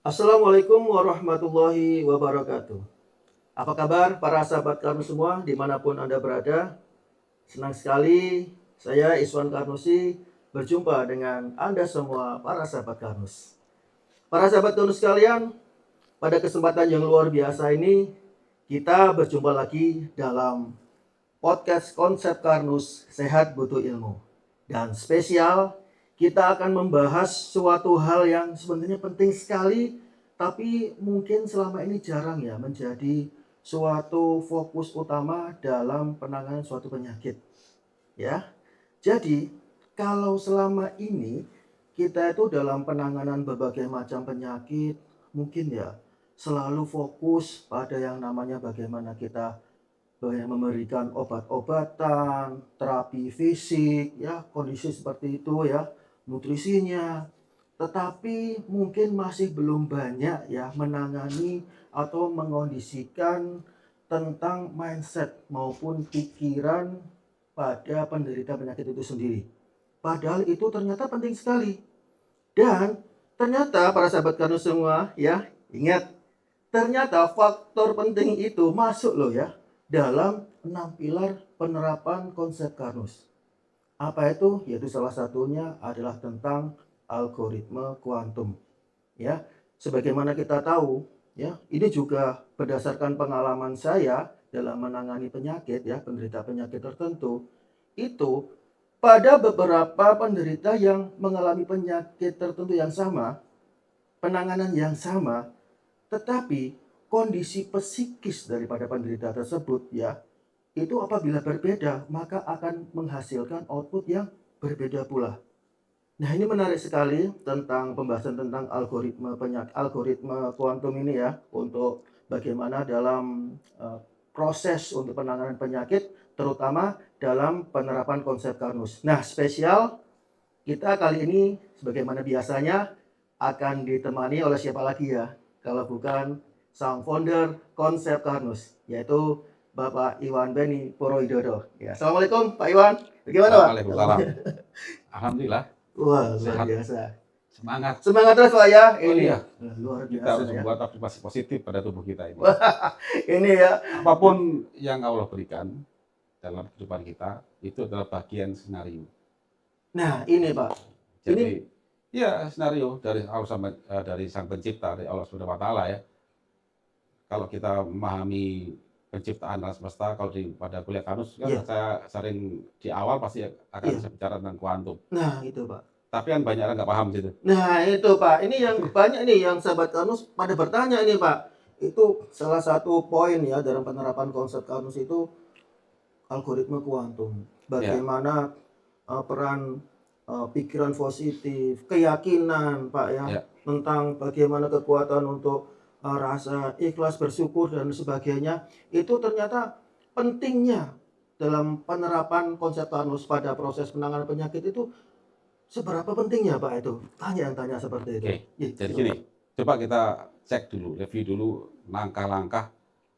Assalamualaikum warahmatullahi wabarakatuh. Apa kabar para sahabat Karnus semua dimanapun Anda berada? Senang sekali saya Iswan Karnusi berjumpa dengan Anda semua para sahabat Karnus. Para sahabat Karnus sekalian, pada kesempatan yang luar biasa ini kita berjumpa lagi dalam podcast konsep Karnus Sehat Butuh Ilmu. Dan spesial, kita akan membahas suatu hal yang sebenarnya penting sekali, tapi mungkin selama ini jarang ya menjadi suatu fokus utama dalam penanganan suatu penyakit. Ya, jadi kalau selama ini kita itu dalam penanganan berbagai macam penyakit, mungkin ya selalu fokus pada yang namanya bagaimana kita memberikan obat-obatan, terapi fisik, ya kondisi seperti itu ya, nutrisinya. Tetapi mungkin masih belum banyak ya menangani atau mengondisikan tentang mindset maupun pikiran pada penderita penyakit itu sendiri. Padahal itu ternyata penting sekali. Dan ternyata para sahabat kanu semua ya, ingat, ternyata faktor penting itu masuk loh ya dalam 6 pilar penerapan konsep Karnus. Apa itu? Yaitu salah satunya adalah tentang algoritma kuantum. Ya, sebagaimana kita tahu, ya, ini juga berdasarkan pengalaman saya dalam menangani penyakit ya, penderita penyakit tertentu, itu pada beberapa penderita yang mengalami penyakit tertentu yang sama, penanganan yang sama, tetapi kondisi psikis daripada penderita tersebut ya, itu apabila berbeda maka akan menghasilkan output yang berbeda pula. Nah, ini menarik sekali tentang pembahasan tentang algoritma kuantum ini ya, untuk bagaimana dalam proses untuk penanganan penyakit terutama dalam penerapan konsep Karnus. Nah, spesial kita kali ini sebagaimana biasanya akan ditemani oleh siapa lagi ya? Kalau bukan sang founder konsep Karnus, yaitu Bapak Iwan Beni Purwowidodo. Ya, Assalamualaikum Pak Iwan. Bagaimana Pak? Waalaikumsalam. Alhamdulillah. Wah, luar Sehat. biasa. Semangat. Semangat terus Pak ya. Oh Ini iya, luar kita biasa harus ya. membuat afirmasi positif pada tubuh kita ini. Ini ya. Apapun yang Allah berikan dalam kehidupan kita, itu adalah bagian skenario. Nah, ini Pak. Jadi, ya skenario dari Allah dari Sang Pencipta, dari Allah Subhanahu wa Ta'ala ya. Kalau kita memahami penciptaan alam semesta, kalau pada kuliah Karnus kan Iya. saya sering di awal pasti akan Iya. saya bicara tentang kuantum. Nah, itu Pak. Tapi kan banyak orang nggak paham situ. Nah, itu Pak. Ini yang banyak nih yang sahabat Karnus pada bertanya ini Pak. Itu salah satu poin ya dalam penerapan konsep Karnus itu algoritma kuantum. Ya. Bagaimana peran pikiran positif, keyakinan Pak ya, Ya. tentang bagaimana kekuatan untuk rasa ikhlas, bersyukur dan sebagainya. Itu ternyata pentingnya dalam penerapan konsep Karnus pada proses penanganan penyakit itu seberapa pentingnya Pak itu? Tanya seperti itu. Oke, jadi gini, coba kita cek dulu, review dulu langkah-langkah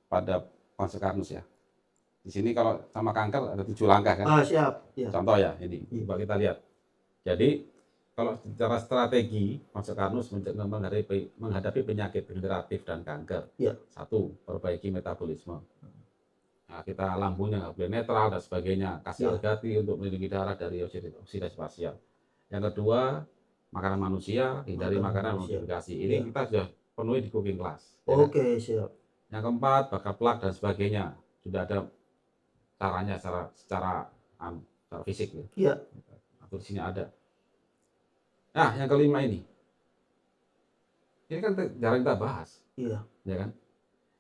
pada konsep Karnus ya. Di sini kalau sama kanker ada 7 langkah kan? Siap. Ya. Contoh ya ini, coba kita lihat. Jadi kalau secara strategi konsep Karnus menghadapi penyakit degeneratif dan kanker. Ya. 1, perbaiki metabolisme. Nah, kita lambungnya nggak boleh netral dan sebagainya. Kasih algati untuk melindungi darah dari oksidasi spasial. Yang kedua, makanan manusia, hindari makanan modifikasi. Ini kita sudah penuhi di cooking class. Oke, siap. Yang keempat, bakar plak dan sebagainya. Sudah ada caranya secara fisik ya. Iya. Atau di sini ada. Nah, yang kelima ini. Ini kan jarang kita bahas. Iya. Ya kan?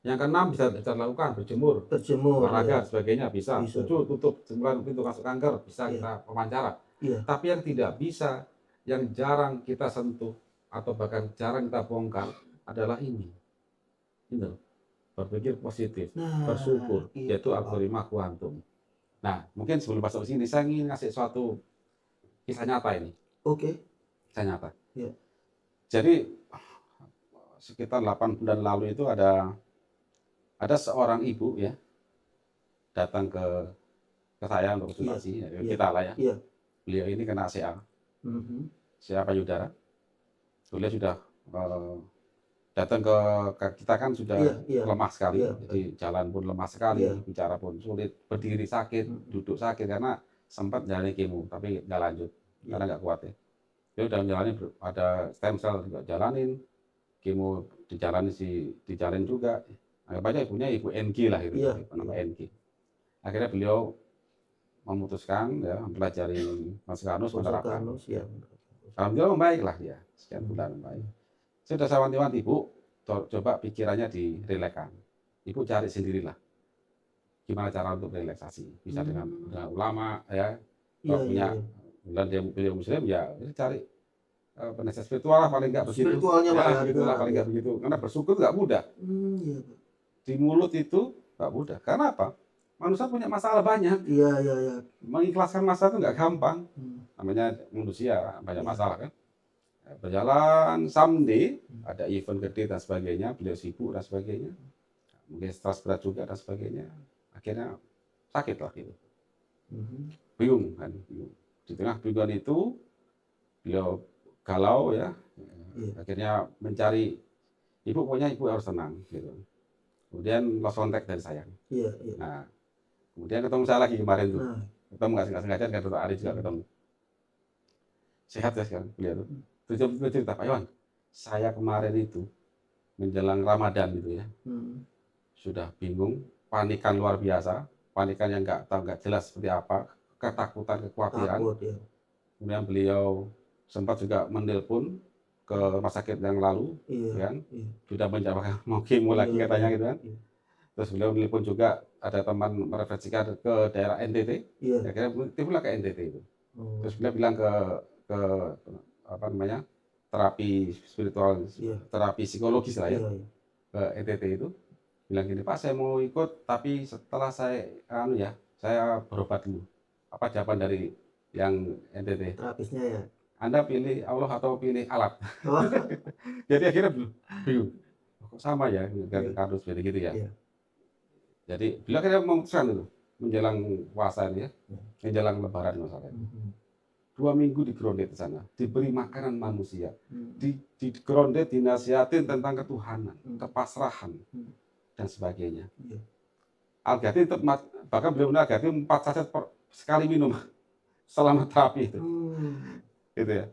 Yang keenam bisa dilakukan berjemur, olahraga, sebagainya bisa. 7, tutup jempuran pintu masuk kanker, bisa kita wawancara. Tapi yang tidak bisa, yang jarang kita sentuh atau bahkan jarang kita bongkar adalah ini. Ini berpikir positif, bersyukur, yaitu algoritma kuantum. Nah, mungkin sebelum masuk ke sini saya ingin ngasih suatu kisah nyata ini. Oke. Kisah nyata. Ya. Jadi sekitar 8 bulan lalu itu ada seorang ibu ya datang ke saya untuk konsultasi, kita lah ya. Beliau ini kena CA, CA payudara. Beliau sudah datang ke kita kan sudah lemah sekali, Iya. jadi jalan pun lemah sekali, Iya. bicara pun sulit, berdiri sakit, duduk sakit karena sempat jalani kemo tapi nggak lanjut karena nggak kuat ya. Dia udah menjalani ada stem cell juga jalanin, kemo dijalanin juga. Anggap aja ibunya ibu NG lah itu, nama NG. Akhirnya beliau memutuskan ya mempelajari Mas Karnus menerapkan. Alhamdulillah membaik lah ya, sekian bulan membaik. Saya sudah saya wanti-wanti, Bu, coba pikirannya direlakskan. Ibu cari sendirilah gimana cara untuk relaksasi. Bisa dengan ulama ya, kalau punya beliau muslim ya cari penasihat spiritual lah paling nggak begitu. Spiritualnya ya, begitulah paling nggak begitu. Karena bersyukur nggak mudah. Di mulut itu nggak mudah. Karena apa? Manusia punya masalah banyak. Mengikhlaskan masalah itu nggak gampang. Namanya manusia banyak masalah kan. Berjalan someday ada event gede dan sebagainya, beliau sibuk dan sebagainya, mungkin stres berat juga dan sebagainya, akhirnya sakit lah gitu. Bingung kan, bingung. Di tengah bingungan itu beliau galau ya, akhirnya mencari ibu, pokoknya ibu harus tenang gitu. Kemudian lost contact dari saya. Nah, kemudian ketemu saya lagi kemarin tuh, ketemu nggak sengaja dengan Dr. Ari juga ketemu. Sehat ya sekarang beliau tuh. Terus dia cerita, Pak Iwan, saya kemarin itu menjelang Ramadan gitu ya, sudah bingung, panikan luar biasa, panikan yang nggak jelas seperti apa, ketakutan, kekhawatiran. Kemudian beliau sempat juga menelpon ke rumah sakit yang lalu, kan, sudah menjawab mau kemo lagi katanya gitu kan. Terus beliau menelpon juga ada teman mereferensikan ke daerah NTT, akhirnya timbullah ke NTT itu. Terus beliau bilang ke apa namanya terapi spiritual, terapi psikologis lah ya, ke NTT itu, bilang gini, Pak saya mau ikut tapi setelah saya saya berobat dulu. Apa jawaban dari yang NTT? Terapisnya ya, Anda pilih Allah atau pilih alat? Jadi akhirnya bingung, kok sama ya dengan kardus jadi gitu ya. Jadi beliau akhirnya memutuskan itu menjelang puasa ini ya, menjelang Lebaran masalahnya. 2 minggu di grounded di sana, diberi makanan manusia, di grounded, dinasihatin tentang ketuhanan, kepasrahan dan sebagainya. Al-Ghati bahkan beliau benar Al-Ghati 4 saset sekali minum selama terapi itu, gitu ya.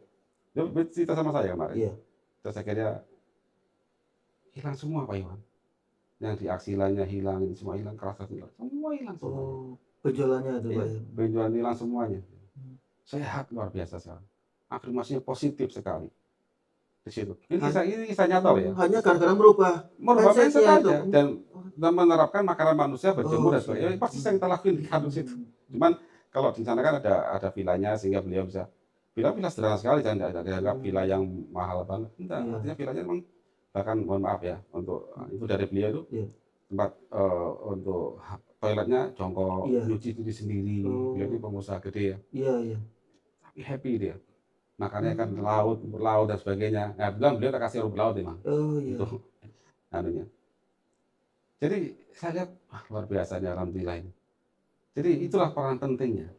Dia cerita sama saya kemarin. Terus akhirnya hilang semua Pak Iwan, yang di aksilanya hilang, ini semua hilang, kerasa hilang, semua hilang semua. Benjolannya itu Pak. Benjolan hilang semuanya. Sehat luar biasa sekarang. Afirmasinya positif sekali di situ. Ini kisah nyata ya. Hanya gara-gara merubah mindset aja dan menerapkan makanan manusia, berjemur dan sebagainya. Pasti yang kita lakuin di kampus itu. Cuman kalau di sana kan ada vilanya sehingga beliau bisa. Villa sederhana sekali, dan tidak ada villa yang mahal banget. Enggak, artinya villanya memang bahkan mohon maaf ya untuk itu dari beliau itu tempat untuk toiletnya jongkok, nyuci sendiri. Beliau ini pengusaha gede ya. Happy dia, makanya kan laut dan sebagainya. Nah, beliau tak kasih rumput laut emang. Itu anunya. Jadi saya lihat luar biasanya alhamdulillah ini. Jadi itulah peran pentingnya.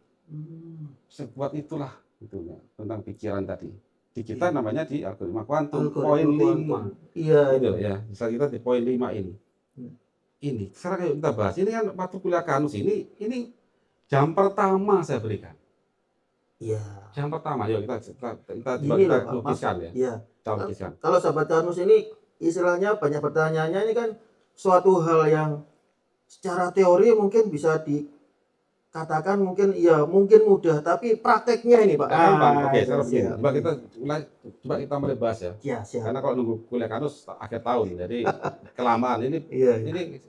Sebuat itulah itunya tentang pikiran tadi. Di kita namanya di algoritma kuantum poin 5. Itu ya. Misal kita di poin 5 ini. Ini sekarang kita bahas ini kan waktu kuliah kanus ini jam pertama saya berikan. Yang pertama, yuk kita lukiskan ya. Kita lukiskan. Kalau sahabat Karnus ini istilahnya banyak pertanyaannya, ini kan suatu hal yang secara teori mungkin bisa dikatakan mungkin mudah, tapi prakteknya ini Pak. Oke, sekarang begini. Coba kita mulai bahas ya. Karena kalau nunggu kuliah Karnus akhir tahun, jadi kelamaan ini.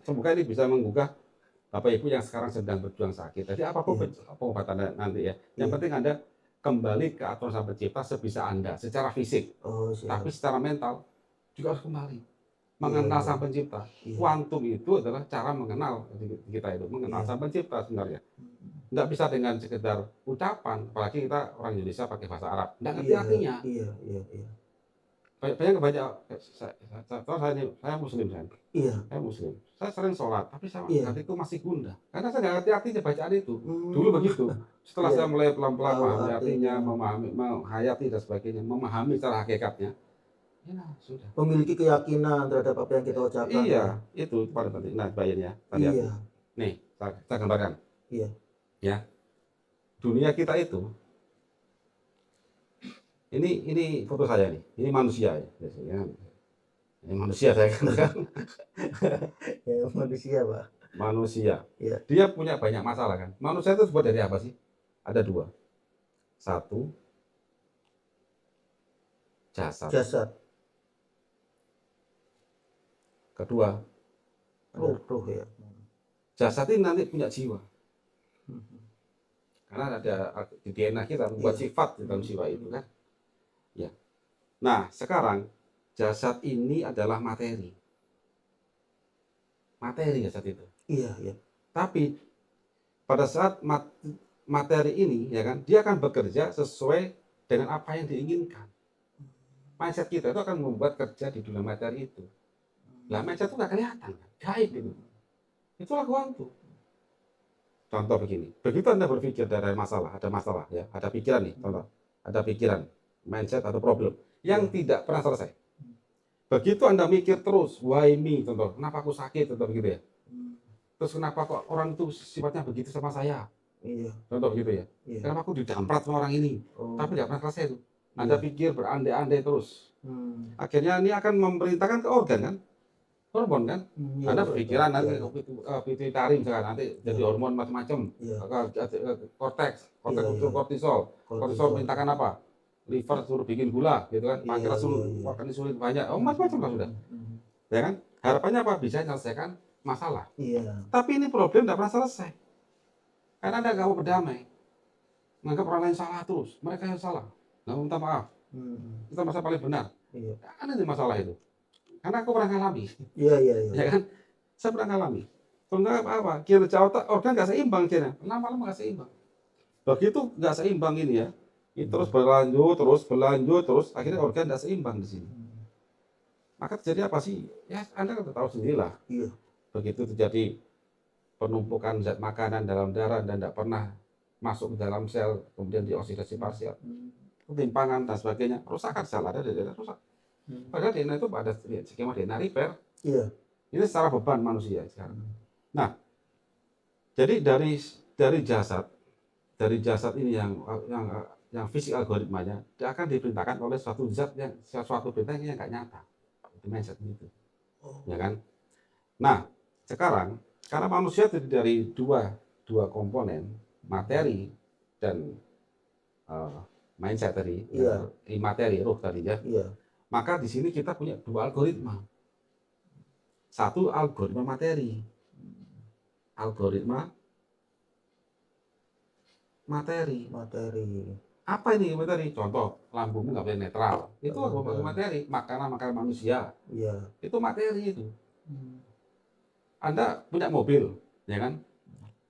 Semoga ini bisa menggugah Bapak Ibu yang sekarang sedang berjuang sakit. Jadi apapun pengobatan nanti ya. Yang penting Anda kembali ke aturan Sang Pencipta sebisa Anda secara fisik. Tapi secara mental juga harus kembali mengenal Sang Pencipta. Kuantum itu adalah cara mengenal kita itu, mengenal Sang Pencipta sebenarnya. Nggak bisa dengan sekedar ucapan, apalagi kita orang Indonesia pakai bahasa Arab. Nggak ngerti artinya. Saya Muslim saya. Saya Muslim. Saya sering sholat, tapi hatiku masih gundah. Karena saya nggak ngerti artinya bacaan itu. Dulu begitu. Setelah saya mulai pelan-pelan memahami artinya, menghayati dan sebagainya, memahami secara hakikatnya, Ya, sudah. Memiliki keyakinan terhadap apa yang kita ucapkan. Iya, itu pada tadi. Nah, bayarnya tadi Iya. Nih, kita gambarkan. Iya. Ya. Dunia kita itu ini foto saya nih. Ini manusia ya. Ini manusia saya kan. Ya, manusia, Pak. Manusia. Iya. Dia punya banyak masalah kan. Manusia itu terbuat dari apa sih? Ada dua. Satu, jasad. Jasad. Kedua, Ruh ya. jasad ini nanti punya jiwa. Karena ada di DNA kita membuat sifat di dalam jiwa itu kan. Ya. Nah, sekarang jasad ini adalah materi. Materi jasad itu. Iya, iya. Tapi pada saat materi ini ya kan, dia akan bekerja sesuai dengan apa yang diinginkan. Mindset kita itu akan membuat kerja di dunia materi itu. Lah mindset itu nggak kelihatan kan, gaib itu. Itulah kuantum. Contoh begini, begitu Anda berpikir dari masalah, ada masalah ya, ada pikiran nih, contoh, ada pikiran, mindset atau problem yang tidak pernah selesai. Begitu Anda mikir terus, why me, contoh, kenapa aku sakit, contoh begitu ya. Terus kenapa kok orang itu sifatnya begitu sama saya? Iya. Contoh gitu ya. Iya. Kenapa aku didamprat sama orang ini? Tapi tidak pernah selesai itu. Anda pikir berandai-andai terus. Akhirnya ini akan memerintahkan ke organ kan? Hormon kan? Anda berpikiran nanti pituitari misalkan nanti jadi hormon macam-macam. Korteks unsur kortisol. Kortisol perintahkan apa? Liver suruh bikin gula gitu kan. Pankreas suruh makan insulin banyak. Macam-macam lah sudah. Ya kan? Harapannya apa? Bisa menyelesaikan masalah. Iya. Tapi ini problem tidak pernah selesai. Karena Anda nggak mau berdamai. Menganggap orang lain salah terus. Mereka yang salah. Nggak mau minta maaf. Kita merasa paling benar. Iya. Kan itu masalah itu. Karena aku pernah ngalami. Iya. Ya kan? Saya pernah ngalami. Kalau nggak apa-apa, kinerja otak organ nggak seimbang kira. Lama-lama nggak seimbang. Begitu nggak seimbang ini ya, ini terus berlanjut, terus akhirnya organ nggak seimbang di sini. Maka terjadi apa sih? Ya Anda kan tahu sendirilah. Iya. Begitu terjadi penumpukan zat makanan dalam darah dan tidak pernah masuk ke dalam sel, kemudian dioksidasi parsial, ketimpangan dan sebagainya, rusakan sel ada DNA rusak. Padahal DNA itu ada skema DNA repair. Iya. Ini secara beban manusia sekarang. Nah, jadi dari jasad ini yang fisik algoritmanya, dia akan diperintahkan oleh suatu perintah yang nggak nyata. Itu mindset itu, ya kan? Nah, sekarang karena manusia terdiri dari dua komponen, materi dan mindset tadi, materi ruh tadi ya. Iya. Maka di sini kita punya dua algoritma. Satu algoritma materi. Algoritma materi. Apa ini materi? Contoh, lambungmu nggak boleh netral. Itu algoritma materi. Makanan manusia. Iya. Itu materi itu. Anda punya mobil, ya kan?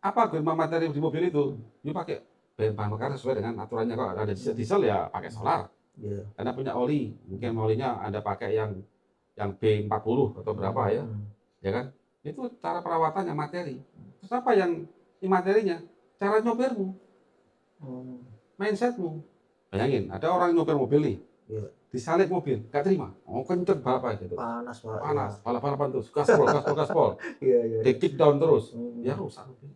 Apa algoritma materi di mobil itu? Dia pakai bahan bakar sesuai dengan aturannya. Kalau ada diesel ya pakai solar. Yeah. Anda punya oli, mungkin olinya Anda pakai yang B40 atau berapa ya, ya kan? Itu cara perawatannya materi. Terus apa yang materinya? Cara nyopirmu, mindsetmu. Bayangin, ada orang nyopir mobil nih, disalip mobil, gak terima, kenceng balap gitu. Panas, balap-balapan terus, gaspol, di kick down terus, ya rusak mobil.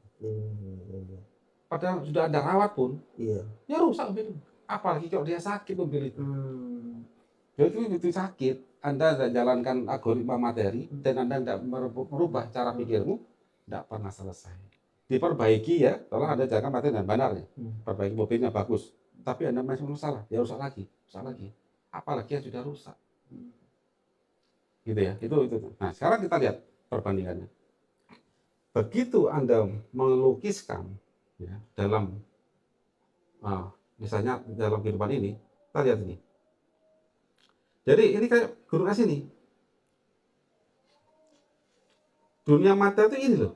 Padahal sudah Anda rawat pun, ya rusak mobil. Apalagi kalau dia sakit mobil itu. Jadi itu sakit, Anda tidak jalankan algoritma materi dan Anda tidak merubah cara pikirmu, tidak pernah selesai. Diperbaiki ya, tolong Anda jalankan materi dan benarnya. Perbaiki mobilnya bagus, tapi Anda masih masalah, ya rusak lagi. Apalagi yang sudah rusak. Gitu ya, itu. Nah sekarang kita lihat perbandingannya. Begitu Anda melukiskan ya, dalam misalnya dalam kehidupan ini, kita lihat ini. Jadi ini kayak gunung es ini. Dunia mata itu ini loh.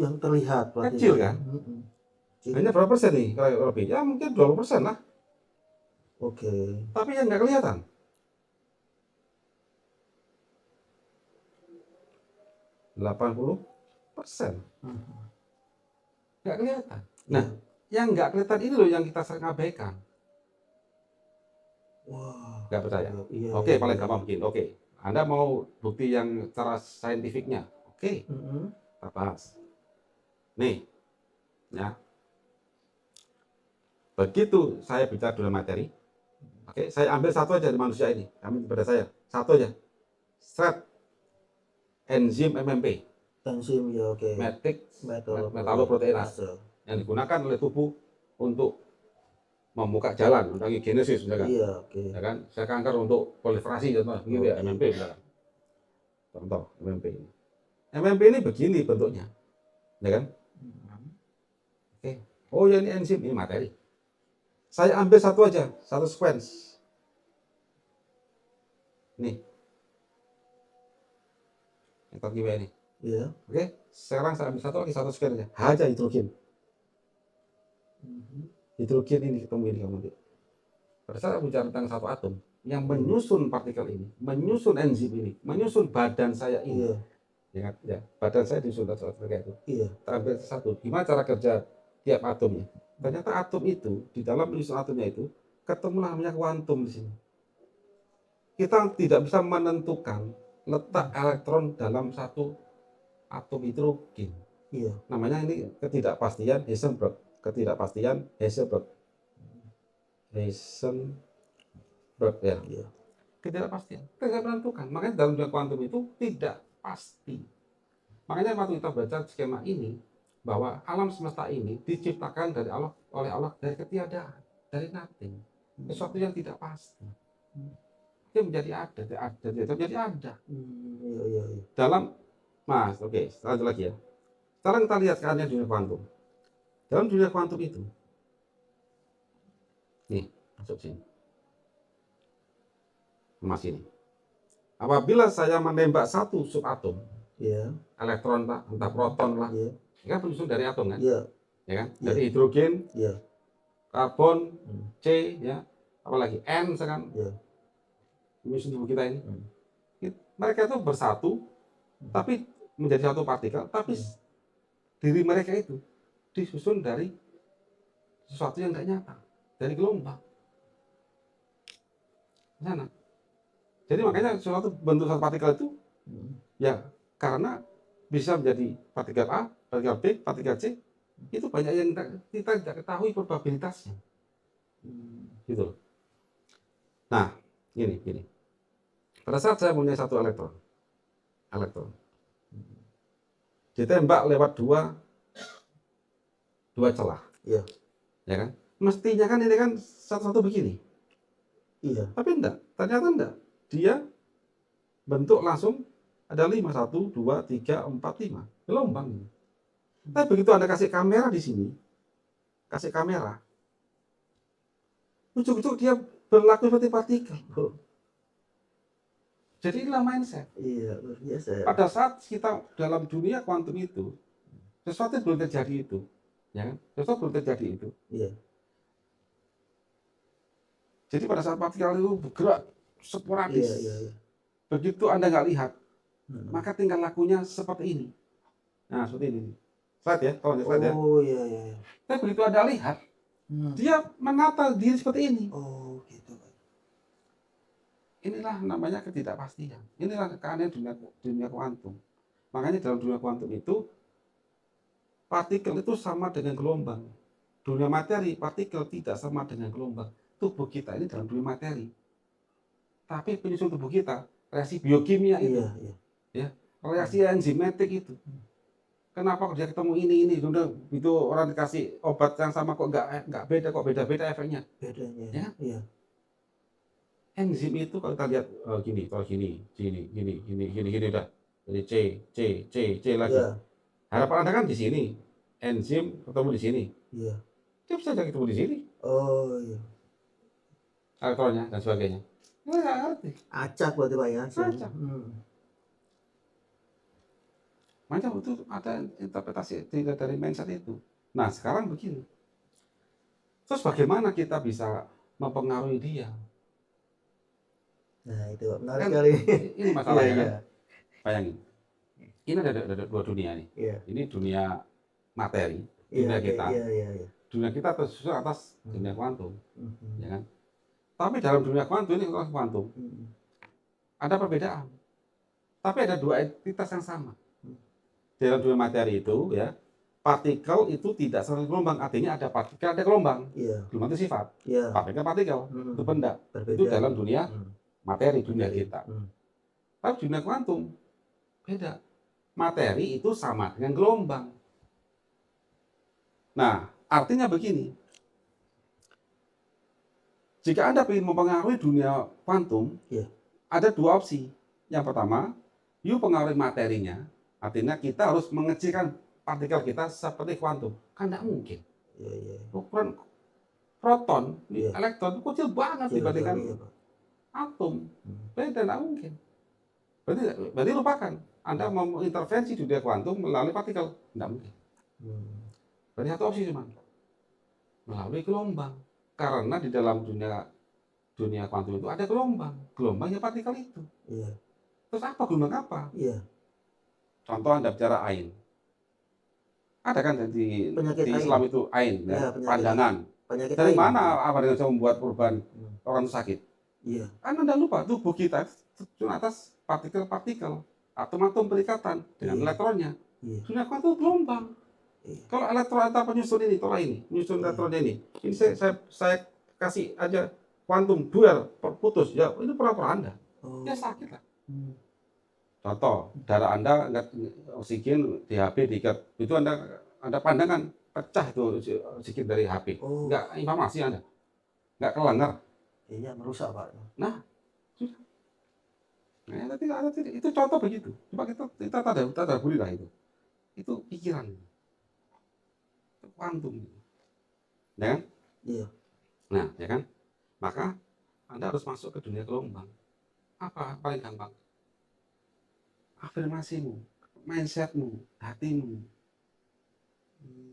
Yang terlihat. Kecil kan? Hanya berapa persen nih? Kalau lebih? Ya mungkin 20% lah. Oke. Tapi yang nggak kelihatan. 80%. Nggak kelihatan. Nah, yang nggak kelihatan ini loh yang kita sering abaikan. Wah. Nggak percaya? Iya, Oke, iya, paling iya. gampang begini. Oke, Anda mau bukti yang cara saintifiknya? Oke, kita bahas. Nih, ya. Begitu saya bicara dunia materi, oke, saya ambil satu aja dari manusia ini. Kami pada saya, satu aja. Seret, enzim MMP. Enzim ya, oke. Matrix Metaloproteinase yang digunakan oleh tubuh untuk membuka jalan untuk genesis misalkan. Iya, oke. Ya kan? Saya kanker untuk proliferasi contoh begitu ya, MMP misalkan. Contoh MMP ini. MMP ini begini bentuknya. Ya kan? Oke. Oh ya ini enzim, ini materi. Saya ambil satu aja, satu sequence. Nih. Yang kimia ini. Iya. Oke. Sekarang saya ambil satu lagi, satu sequence aja. Aja hidrogen. Hidrogen ini ketemu ini kamu. Pada saat bicara tentang satu atom yang menyusun partikel ini, menyusun enzim ini, menyusun badan saya ini. Iya. Ya, badan saya disusun satu kayak itu. Iya. Ambil satu. Gimana cara kerja tiap atomnya? Ternyata atom itu di dalam menyusun atomnya itu ketemulah namanya kuantum di sini. Kita tidak bisa menentukan letak elektron dalam satu atom hidrogen. Iya. Namanya ini ketidakpastian Heisenberg. Ketidakpastian Heisenberg. Heisenberg ya. Iya. Ketidakpastian. Tidak menentukan. Makanya dalam dunia kuantum itu tidak pasti. Makanya waktu kita baca skema ini bahwa alam semesta ini diciptakan dari Allah, oleh Allah dari ketiadaan, dari nothing. Sesuatu yang tidak pasti. Dia menjadi ada, menjadi ada. Iya. Dalam Mas, oke, lanjut lagi ya. Sekarang kita lihat sekarang dunia kuantum. Dalam dunia kuantum itu, nih, masuk sini. Mas ini. Apabila saya menembak satu subatom, ya, elektron lah, entah proton lah, ya, kan penyusun dari atom kan, ya kan, dari hidrogen, karbon, C, ya, apalagi N, sekarang, penyusun tubuh kita ini, mereka itu bersatu, tapi menjadi satu partikel, tapi diri mereka itu disusun dari sesuatu yang nggak nyata, dari gelombang, sana. Jadi makanya suatu bentuk satu partikel itu, ya karena bisa menjadi partikel A, partikel B, partikel C, itu banyak yang kita tidak ketahui probabilitasnya. Gitu. Nah, gini. Pada saat saya punya satu elektron, ditembak lewat dua celah, ya kan? Mestinya kan ini kan satu-satu begini. Iya. Tapi enggak, ternyata enggak. Dia bentuk langsung ada 5, 1, 2, 3, 4, 5 gelombang. Tapi begitu Anda kasih kamera di sini, ujuk-ujuk dia berlaku seperti partikel. Jadi inilah mindset. Iya, biasa. Pada saat kita dalam dunia kuantum itu, sesuatu belum terjadi itu, ya kan? Sesuatu belum terjadi itu. Iya. Jadi pada saat partikel itu bergerak sporadis, begitu Anda nggak lihat, maka tinggal lakunya seperti ini. Nah, seperti ini. Slide ya, kalau slide ya. Oh iya. Tapi begitu Anda lihat, dia menata diri seperti ini. Oh gitu. Inilah namanya ketidakpastian. Inilah keanehan dunia kuantum. Makanya dalam dunia kuantum itu, partikel itu sama dengan gelombang. Dunia materi, partikel tidak sama dengan gelombang. Tubuh kita ini dalam dunia materi. Tapi penyusun tubuh kita, reaksi biokimia itu. Ya, reaksi enzimatik itu. Kenapa dia ketemu ini sudah itu orang dikasih obat yang sama kok nggak beda, kok beda-beda efeknya. Bedanya. Ya? Iya. Enzim itu kalau kita lihat gini udah. Jadi C lagi. Ya. Harapan Anda kan di sini. Enzim ketemu di sini. Iya. Dia bisa jadi ketemu di sini. Oh iya. Elektronnya dan sebagainya. Nggak ngerti. Acak berarti Pak ya. Acak. Macam itu ada interpretasi dari mindset itu. Nah sekarang begini. Terus bagaimana kita bisa mempengaruhi dia? Nah itu menarik sekali. Ini masalahnya kan. Bayangin. Ini ada dua dunia nih. Ini dunia materi, dunia kita. Dunia kita tersusun atas dunia kuantum. Ya kan? Tapi dalam dunia kuantum ini kuantum ada perbedaan. Tapi ada dua entitas yang sama. Dalam dunia materi itu ya, partikel itu tidak selalu gelombang. Artinya ada partikel, ada gelombang. Gelombang itu sifat. Partikel itu benda. Itu dalam dunia materi, dunia kita. Tapi dunia kuantum beda. Materi itu sama dengan gelombang. Nah, artinya begini. Jika Anda ingin mempengaruhi dunia kuantum, ada dua opsi. Yang pertama, you pengaruhi materinya, artinya kita harus mengecilkan partikel kita seperti kuantum. Kan tidak mungkin. Ukuran proton, elektron itu kecil banget dibandingkan atom. Beda, tidak mungkin. Berarti lupakan. Anda mau mengintervensi dunia kuantum melalui partikel. Tidak mungkin. Berarti satu opsi cuma melalui gelombang. Karena di dalam dunia kuantum itu ada gelombang. Gelombangnya partikel itu. Terus apa gelombang apa? Contoh Anda bicara ain. Ada kan di Islam itu ain, pandangan. Dari mana apa yang bisa membuat korban orang sakit? Kan Anda lupa tubuh kita terjun atas partikel-partikel, atom-atom berikatan dengan elektronnya. Dunia kuantum gelombang. Kalau elektron atau penyusun ini, tola ini, menyusun elektronnya ini saya kasih aja kuantum duel putus, ya itu pura-pura Anda. Ya sakit lah. Contoh, darah Anda enggak oksigen di HP diikat, itu Anda pandangan pecah itu oksigen dari HP. Enggak informasi Anda. Enggak kelengar. Iya, merusak, Pak. Nah, sudah. Nah, itu contoh begitu. Coba kita tadaburi lah itu. Itu pikiran. Kuantum, ya kan? Nah, ya kan? Maka Anda harus masuk ke dunia gelombang. Apa paling gampang? Afirmasimu, mindsetmu, hatimu,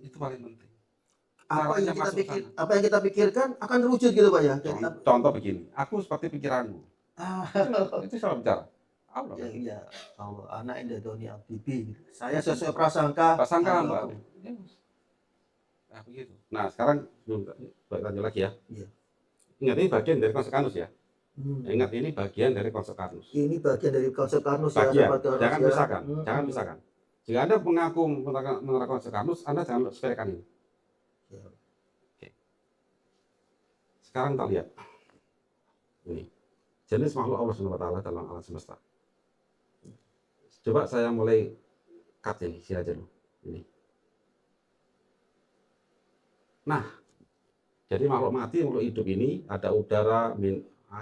itu paling penting. Apa yang kita pikirkan akan terwujud gitu, Pak ya? Contoh begini, aku seperti pikiranmu. Itu salah bicara. Allah. Ya, Allah, anak indah dunia bibi. Saya sesuai prasangka. Mbak. Nah, begitu. Nah, sekarang balik lanjut lagi ya. Ingat ini bagian dari konsep Karnus ya. Ingat ini bagian dari konsep Karnus. Ini bagian dari konsep Karnus ya. Jangan pisahkan. Jangan pisahkan. Jika Anda mengaku menerapkan konsep Karnus, Anda jangan sepelekan ini. Oke. Sekarang kita lihat. Ini. Jenis makhluk Allah SWT dalam alam semesta. Coba saya mulai cut ini, sini aja dulu. Ini. Nah, jadi makhluk mati, makhluk hidup ini ada udara,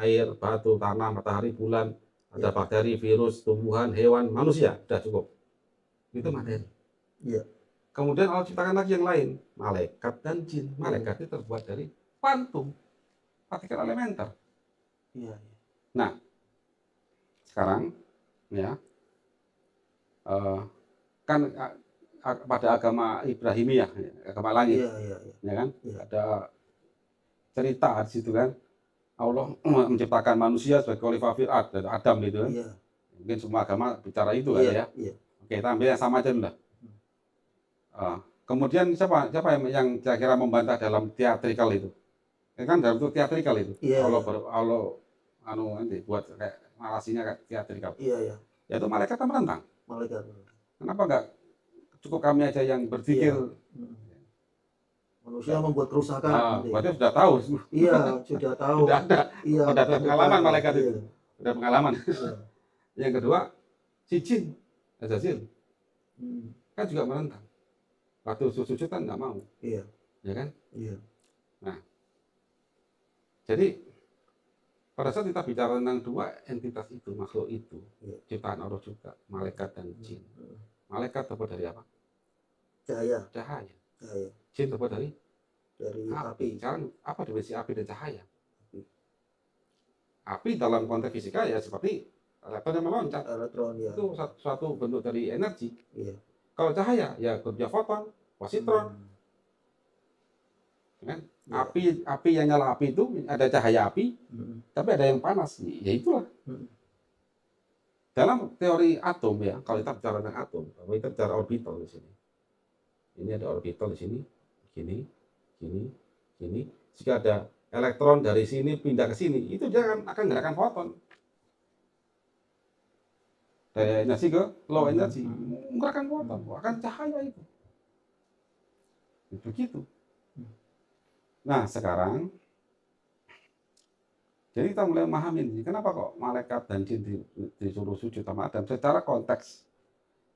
air, batu, tanah, matahari, bulan, ada bakteri, virus, tumbuhan, hewan, manusia, sudah cukup. Itu materi. Kemudian Allah ciptakan lagi yang lain, malaikat dan jin. Malaikat itu terbuat dari kuantum, partikel elementer. Nah, sekarang ya kan pada agama Ibrahimiyah, agama langit, ya kan? Ada cerita di situ kan, Allah menciptakan manusia sebagai khalifah fil ard, Adam gitu kan. Mungkin semua agama bicara itu kan ya. Oke, kita ambil yang sama aja dulu lah. Kemudian siapa yang kira-kira membantah dalam teatrikal itu? Kan dalam itu teatrikal itu. Allah nanti buat kayak narasinya kayak teatrikal. Ya itu malaikat menentang. Kenapa enggak cukup kami aja yang berpikir? Manusia membuat kerusakan. Berarti sudah tahu. Sudah tahu. Sudah ada. Sudah ada pengalaman malaikat itu. Sudah pengalaman. Yang kedua, si jin, Azazil, kan juga menentang. Waktu sujud kan nggak mau. Ya kan? Nah, jadi pada saat kita bicara tentang dua entitas itu, makhluk itu, ciptaan Allah juga, malaikat dan jin. Malaikat terbuat dari apa? Cahaya. Jin terbuat dari api. Sekarang apa definisi api dan cahaya? Api dalam konteks fisika ya seperti elektron yang meloncat. Itu suatu bentuk dari energi. Kalau cahaya ya bentuknya foton, positron. Kan? Api yang nyala api itu ada cahaya api, tapi ada yang panas. Ya itulah. Dalam teori atom ya, kalau kita bicara tentang atom, kita bicara orbital di sini. Ini ada orbital di sini, gini. Jika ada elektron dari sini pindah ke sini, itu dia akan gerakan foton. Dari energi ke low energy, menggerakkan foton, akan cahaya itu. Begitu. Nah sekarang, jadi kita mulai memahami ini, kenapa kok malaikat dan jin disuruh sujud sama Adam secara konteks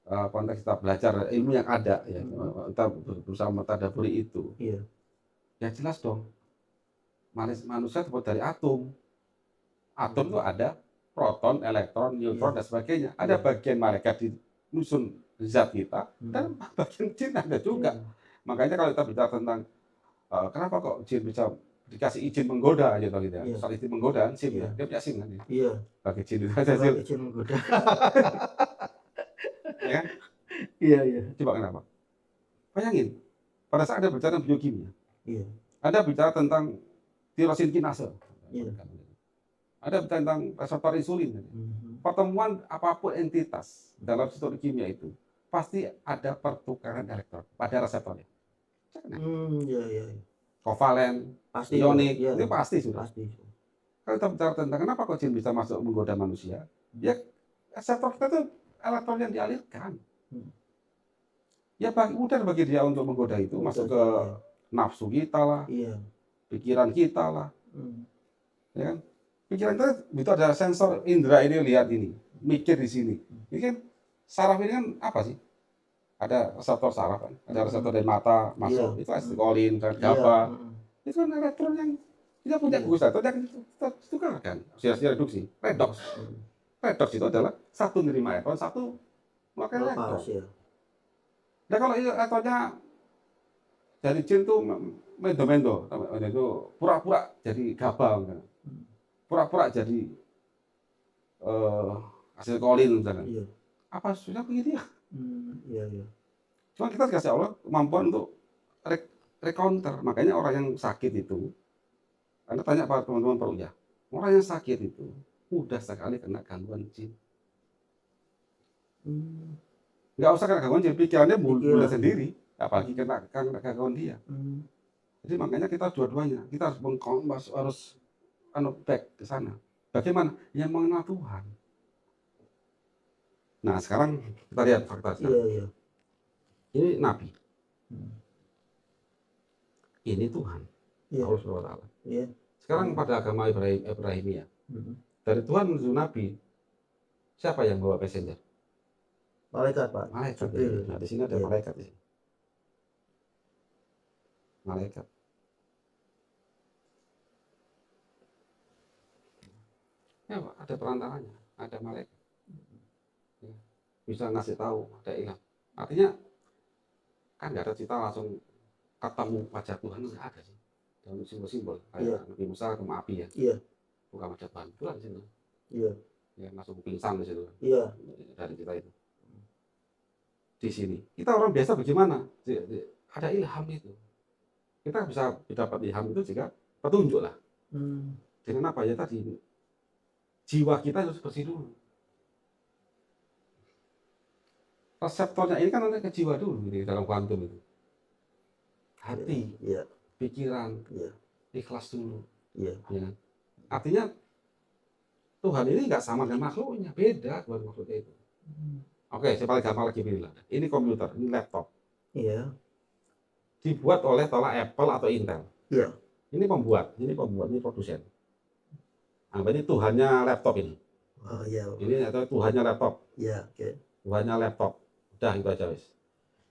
kita belajar ilmu yang ada, ya kita berusaha mentadaburi itu. Ya jelas dong, manusia terbuat dari atom. Atom itu ada proton, elektron, neutron, dan sebagainya. Ada bagian malaikat di nyusun zat kita, dan bagian jin ada juga. Makanya kalau kita bicara tentang kenapa kok jin bisa dikasih izin menggoda aja gitu ya. Soal izin menggoda, SIM ya. Dia punya SIM kan ya. Bagi jin itu aja SIM. Izin menggoda. Ya kan? Iya. Coba kenapa? Bayangin, pada saat ada bicara biokimia, ada bicara tentang tirosin kinase, ada bicara tentang reseptor insulin. Pertemuan apapun entitas dalam struktur kimia itu pasti ada pertukaran elektron pada reseptornya. Kovalen, ionik, itu pasti sudah. Kalau kita bicara tentang kenapa kok jin bisa masuk menggoda manusia, ya reseptor kita itu elektron yang dialirkan. Ya mudah bagi dia untuk menggoda itu, masuk ke nafsu kita lah, pikiran kita lah, ya kan? Pikiran kita itu ada sensor indera ini, lihat ini, mikir di sini. Ini kan saraf ini kan apa sih? Ada reseptor saraf kan, ada reseptor dari mata masuk, itu asetilkolin, GABA, itu kan elektron yang tidak punya gugus atau kita tukarkan, oxidasi reduksi, redox. Redox itu adalah satu menerima elektron, satu melakukan elektron. Nah kalau elektronnya dari jin itu mendo-mendo, itu pura-pura jadi GABA, pura-pura jadi asetilkolin misalnya. Apa sudah begitu ya? Cuma kita dikasih Allah kemampuan untuk recounter. Makanya orang yang sakit itu, Anda tanya pada teman-teman peruqyah, orang yang sakit itu mudah sekali kena gangguan jin. Nggak usah kena gangguan jin, pikirannya mulai sendiri, apalagi kena gangguan dia. Jadi makanya kita dua-duanya, kita harus back ke sana. Bagaimana? Yang mengenal Tuhan. Nah sekarang kita lihat fakta sekarang. Ini Nabi. Ini Tuhan. Allah SWT. Sekarang pada agama Ibrahimiyah, dari Tuhan menuju Nabi, siapa yang bawa passenger? Malaikat, Pak. Malaikat. Nah di sini ada malaikat. Malaikat. Ya Pak, ada perantaranya, ada malaikat. Bisa ngasih tahu, ada ilham. Artinya kan nggak ada cerita langsung ketemu wajah Tuhan, nggak ada sih. Dalam simbol-simbol kayak Nabi Musa ketemu api ya. Bukan wajah Tuhan, Tuhan sih. Ya langsung pingsan di situ. Dari cerita itu. Di sini kita orang biasa bagaimana? Ada ilham itu. Kita bisa dapat ilham itu jika petunjuk lah. Dengan apa ya tadi? Jiwa kita harus bersih dulu. Reseptornya ini kan ada ke jiwa dulu di dalam kuantum itu. Hati, pikiran, ikhlas dulu. Ya. Artinya Tuhan ini nggak sama dengan makhluknya, beda dengan makhluknya itu. Oke, saya paling gampang lagi pilih. Ini komputer, ini laptop. Dibuat oleh Apple atau Intel. Ini pembuat, ini produsen. Nah, ini Tuhannya laptop ini. Ini atau Tuhannya laptop. Tuhannya laptop. Udah itu aja wis.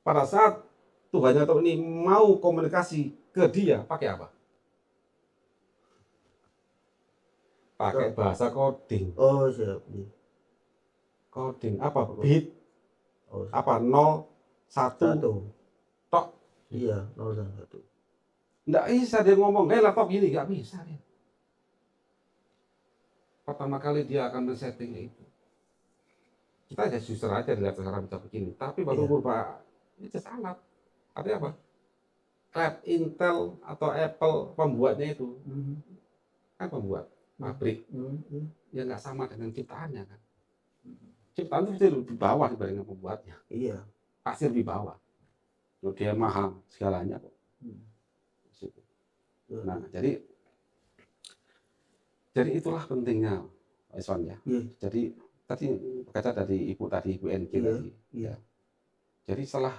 Pada saat Tuhannya laptop ini mau komunikasi ke dia, pakai apa? Pakai bahasa coding. Coding apa? Bit. Apa? 0, 1. Tok. 0 dan 1. Nggak bisa dia ngomong, laptop gini, nggak bisa dia. Pertama kali dia akan men-setting itu. Kita aja user aja dilihat sekarang bisa begini, tapi baru berubah itu salah. Artinya apa? Lab Intel atau Apple pembuatnya itu kan pembuat pabrik, ya nggak sama dengan ciptaannya kan. Ciptaan itu lebih bawah dibandingkan pembuatnya. Pasti lebih bawah. Dia mahal segalanya kok. Nah, jadi Jadi itulah pentingnya Pak Iswan ya. Jadi tadi berkata dari Ibu NG tadi. Ya. Jadi setelah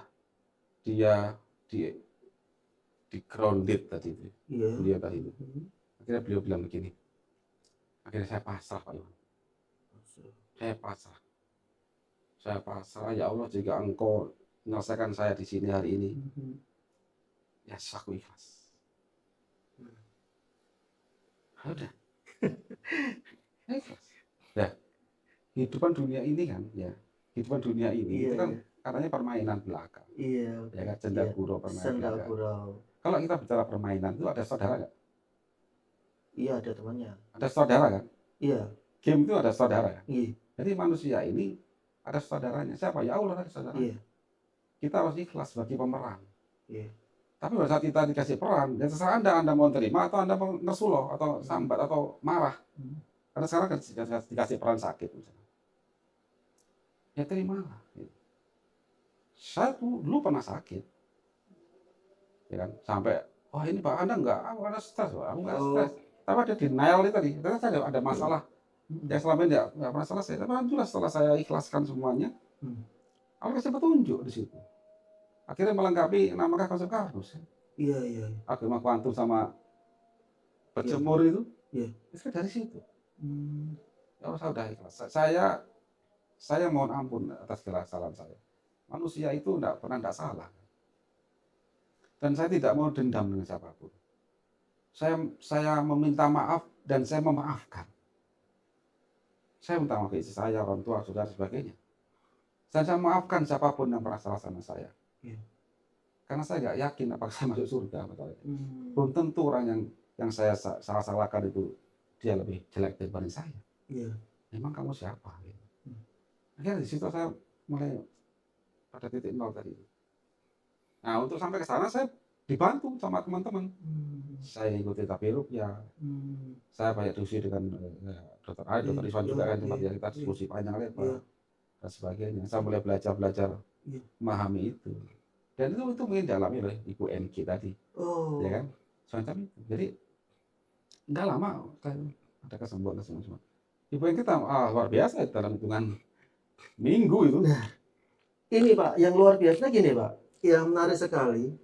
dia di grounded tadi itu, beliau tadi itu. Akhirnya beliau bilang begini. Akhirnya saya pasrah Pak Iwan. Saya pasrah ya Allah, jika Engkau menyelesaikan saya di sini hari ini, ya aku ikhlas. Udah. Ikhlas. Ya, kehidupan dunia ini kan, ya, kehidupan dunia ini itu kan katanya permainan belaka. Ya kan, Sendaguro permainan belaka. Kalau kita bicara permainan itu ada saudara nggak? Iya, ada temannya. Ada saudara kan? Iya. Game itu ada saudara kan? Iya. Jadi manusia ini ada saudaranya. Siapa? Ya Allah ada saudara. Iya. Kita harus ikhlas sebagai pemeran. Iya. Tapi pada saat kita dikasih peran, dan terserah Anda mau terima atau Anda mau ngesuloh atau sambat atau marah. Karena sekarang kan dikasih peran sakit misalnya. Ya terimalah. Saya tuh dulu pernah sakit. Ya kan? Sampai, oh ini Pak Anda enggak, aku ada stres, aku enggak stres. Tapi ada denial itu tadi. Ternyata saya ada masalah. Yang selama ini enggak pernah selesai. Tapi alhamdulillah setelah saya ikhlaskan semuanya, Allah kasih petunjuk di situ. Akhirnya melengkapi nama Kakak Karnus. Iya. Agama kuantum sama berjemur itu. Itu dari situ. Ya Allah, saya udah ikhlas. Saya mohon ampun atas segala kesalahan saya. Manusia itu tidak salah. Dan saya tidak mau dendam dengan siapapun. Saya meminta maaf dan saya memaafkan. Saya minta maaf ke istri saya, orang tua, saudara, sebagainya. Dan saya memaafkan siapapun yang pernah salah sama saya. Karena saya nggak yakin apakah saya masuk surga. Belum tentu orang yang saya salah-salahkan itu dia lebih jelek daripada saya. Memang kamu siapa? Akhirnya di situ saya mulai pada titik nol tadi. Nah, untuk sampai ke sana saya dibantu sama teman-teman. Saya ikuti tapiruk ya. Saya banyak diskusi dengan Dr. Iswan juga kan, tempat yang kita diskusi panjang lebar dan sebagainya. Saya mulai belajar memahami itu. Dan itu mungkin dialami oleh Ibu NG tadi. Ya kan? Semacam itu. Jadi enggak lama ada kesembuhan semua. Ibu NG luar biasa dalam hitungan minggu itu. Nah, ini Pak, yang luar biasa gini Pak, yang menarik sekali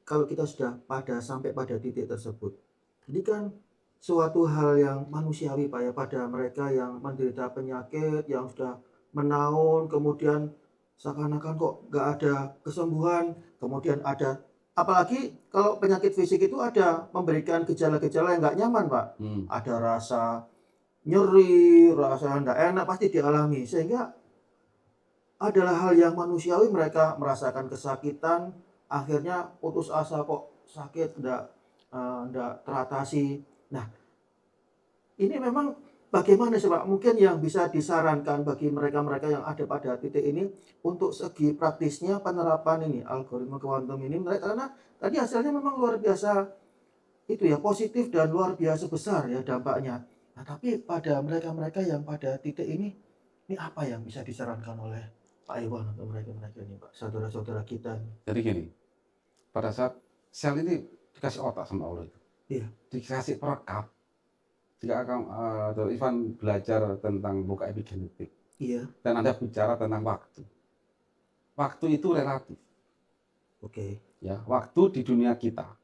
kalau kita sudah sampai pada titik tersebut. Ini kan suatu hal yang manusiawi Pak ya, pada mereka yang menderita penyakit, yang sudah menaun, kemudian seakan-akan kok nggak ada kesembuhan, kemudian ada, apalagi kalau penyakit fisik itu ada memberikan gejala-gejala yang nggak nyaman Pak. Ada rasa nyeri, rasa tidak enak pasti dialami, sehingga adalah hal yang manusiawi, mereka merasakan kesakitan, akhirnya putus asa, kok sakit tidak teratasi. Nah, ini memang bagaimana sih Pak, mungkin yang bisa disarankan bagi mereka-mereka yang ada pada titik ini untuk segi praktisnya penerapan ini algoritma kuantum ini, karena tadi hasilnya memang luar biasa itu ya, positif dan luar biasa besar ya dampaknya. Nah, tapi pada mereka-mereka yang pada titik ini apa yang bisa disarankan oleh Pak Iwan atau mereka-mereka ini Pak, saudara-saudara kita? Jadi gini, pada saat sel ini dikasih otak sama Allah itu, dikasih perekap. Jika Dr. Ivan belajar tentang buka epigenetik, dan Anda bicara tentang waktu itu relatif. Ya, waktu di dunia kita,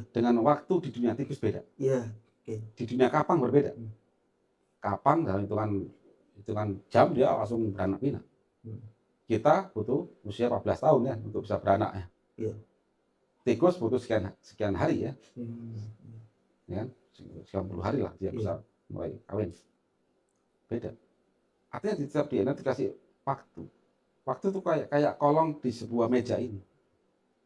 dengan waktu di dunia tikus beda. Di dunia kapang berbeda. Kapang dalam hitungan jam dia langsung beranak pinak. Kita butuh usia 14 tahun ya untuk bisa beranak ya. Tikus butuh sekian hari ya. Ya, sekian puluh hari lah dia bisa mulai kawin. Beda. Artinya di setiap DNA dikasih waktu. Waktu itu kayak kolong di sebuah meja ini.